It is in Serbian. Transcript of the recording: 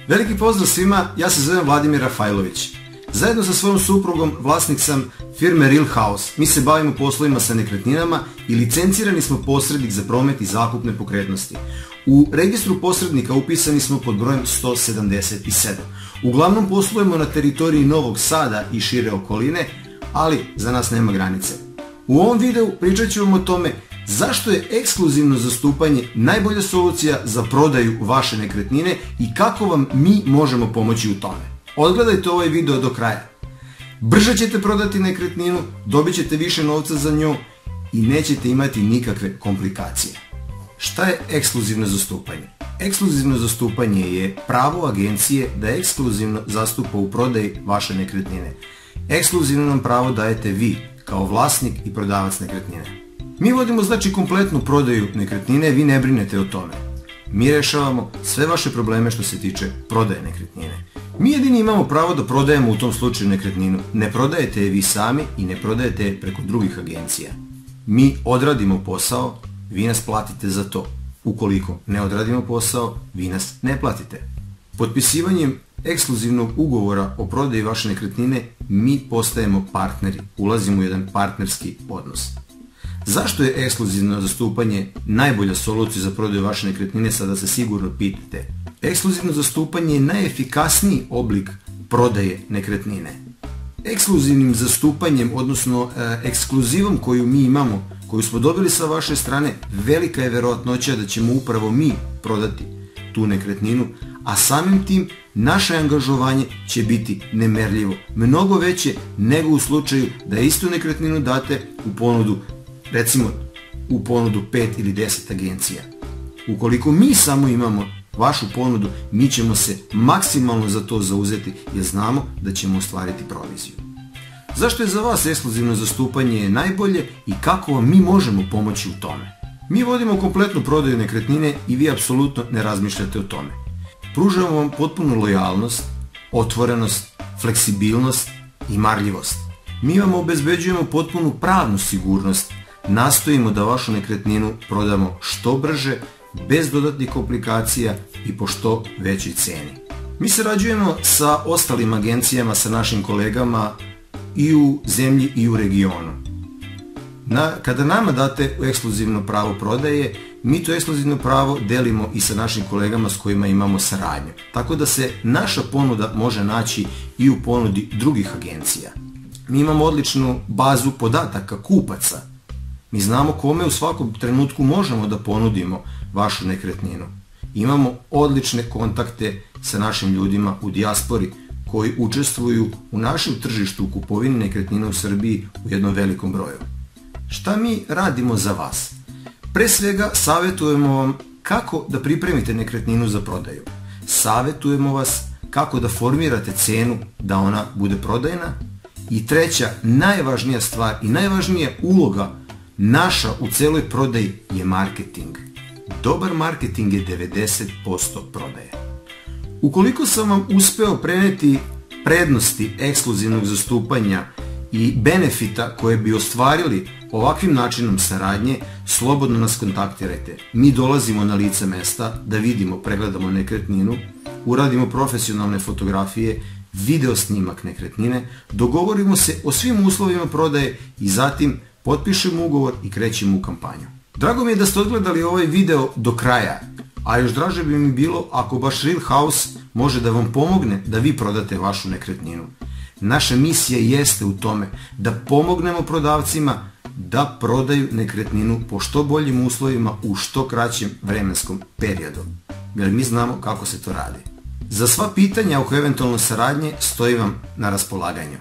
Veliki pozdrav svima, ja se zovem Vladimir Rafajlović. Zajedno sa svojom suprugom vlasnik sam firme Real House. Mi se bavimo poslovima sa nekretninama i licencirani smo posrednik za promet i zakup nepokretnosti. U registru posrednika upisani smo pod brojem 177. Uglavnom poslujemo na teritoriji Novog Sada i šire okoline, ali za nas nema granice. U ovom videu pričat ću vam o tome zašto je ekskluzivno zastupanje najbolja solucija za prodaju vaše nekretnine i kako vam mi možemo pomoći u tome. Odgledajte ovaj video do kraja. Brže ćete prodati nekretninu, dobit ćete više novca za nju i nećete imati nikakve komplikacije. Šta je ekskluzivno zastupanje? Ekskluzivno zastupanje je pravo agencije da ekskluzivno zastupa u prodaji vaše nekretnine. Ekskluzivno nam pravo dajete vi kao vlasnik i prodavac nekretnine. Mi vodimo znači kompletnu prodaju nekretnine, vi ne brinete o tome. Mi rješavamo sve vaše probleme što se tiče prodaje nekretnine. Mi jedini imamo pravo da prodajemo u tom slučaju nekretninu. Ne prodajete je vi sami i ne prodajete je preko drugih agencija. Mi odradimo posao, vi nas platite za to. Ukoliko ne odradimo posao, vi nas ne platite. Potpisivanjem ekskluzivnog ugovora o prodaji vaše nekretnine mi postajemo partneri, ulazimo u jedan partnerski odnos. Zašto je ekskluzivno zastupanje najbolja solucija za prodaju vaše nekretnine, sada se sigurno pitate. Ekskluzivno zastupanje je najefikasniji oblik prodaje nekretnine. Ekskluzivnim zastupanjem, odnosno ekskluzivom koju mi imamo, koju smo dobili sa vaše strane, velika je verovatnoća da ćemo upravo mi prodati tu nekretninu, a samim tim naše angažovanje će biti nemerljivo, mnogo veće nego u slučaju da istu nekretninu date u ponudu, recimo u ponudu 5 ili 10 agencija. Ukoliko mi samo imamo vašu ponudu, mi ćemo se maksimalno za to zauzeti jer znamo da ćemo ostvariti proviziju. Zašto je za vas ekskluzivno zastupanje najbolje i kako vam mi možemo pomoći u tome? Mi vodimo kompletnu prodaju nekretnine i vi apsolutno ne razmišljate o tome. Pružamo vam potpunu lojalnost, otvorenost, fleksibilnost i marljivost. Mi vam obezbeđujemo potpunu pravnu sigurnost, nastojimo da vašu nekretninu prodamo što brže, bez dodatnih komplikacija i po što većoj cijeni. Mi sarađujemo sa ostalim agencijama, sa našim kolegama i u zemlji i u regionu. Kada nama date ekskluzivno pravo prodaje, mi to ekskluzivno pravo delimo i sa našim kolegama s kojima imamo saradnju. Tako da se naša ponuda može naći i u ponudi drugih agencija. Mi imamo odličnu bazu podataka kupaca. Mi znamo kome u svakom trenutku možemo da ponudimo vašu nekretninu. Imamo odlične kontakte sa našim ljudima u dijaspori koji učestvuju u našem tržištu u kupovini nekretnina u Srbiji u jednom velikom broju. Šta mi radimo za vas? Pre svega savjetujemo vam kako da pripremite nekretninu za prodaju. Savjetujemo vas kako da formirate cenu da ona bude prodajna. I treća, najvažnija stvar i najvažnija uloga naša u celoj prodaji je marketing. Dobar marketing je 90% prodaje. Ukoliko sam vam uspeo preneti prednosti ekskluzivnog zastupanja i benefita koje bi ostvarili ovakvim načinom saradnje, slobodno nas kontaktirajte. Mi dolazimo na lice mesta da vidimo, pregledamo nekretninu, uradimo profesionalne fotografije, video snimak nekretnine, dogovorimo se o svim uslovima prodaje i zatim potpišemo ugovor i krećemo u kampanju. Drago mi je da ste odgledali ovaj video do kraja, a još draže bi mi bilo ako baš Real House može da vam pomogne da vi prodate vašu nekretninu. Naša misija jeste u tome da pomognemo prodavcima da prodaju nekretninu po što boljim uslovima u što kraćem vremenskom periodu, jer mi znamo kako se to radi. Za sva pitanja oko eventualno saradnje stoji vam na raspolaganju.